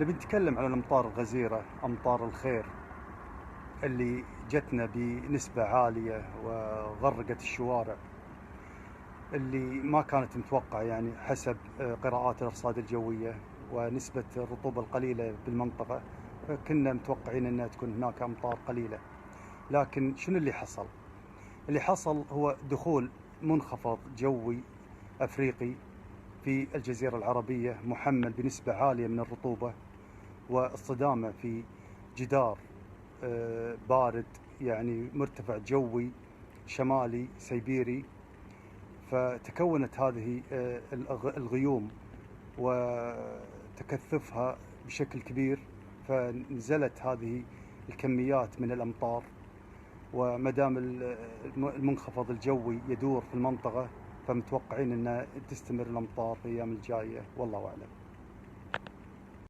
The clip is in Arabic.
نبي نتكلم عن الأمطار الغزيرة، أمطار الخير اللي جتنا بنسبة عالية وغرقت الشوارع، اللي ما كانت متوقعة يعني حسب قراءات الأرصاد الجوية ونسبة الرطوبة القليلة بالمنطقة. كنا متوقعين أنها تكون هناك أمطار قليلة، لكن شنو اللي حصل؟ اللي حصل هو دخول منخفض جوي أفريقي في الجزيرة العربية محمل بنسبة عالية من الرطوبة، واصطدامه في جدار بارد يعني مرتفع جوي شمالي سيبيري، فتكونت هذه الغيوم وتكثفها بشكل كبير، فنزلت هذه الكميات من الأمطار. ومدام المنخفض الجوي يدور في المنطقة، فمتوقعين أن تستمر الأمطار في الأيام الجاية، والله أعلم.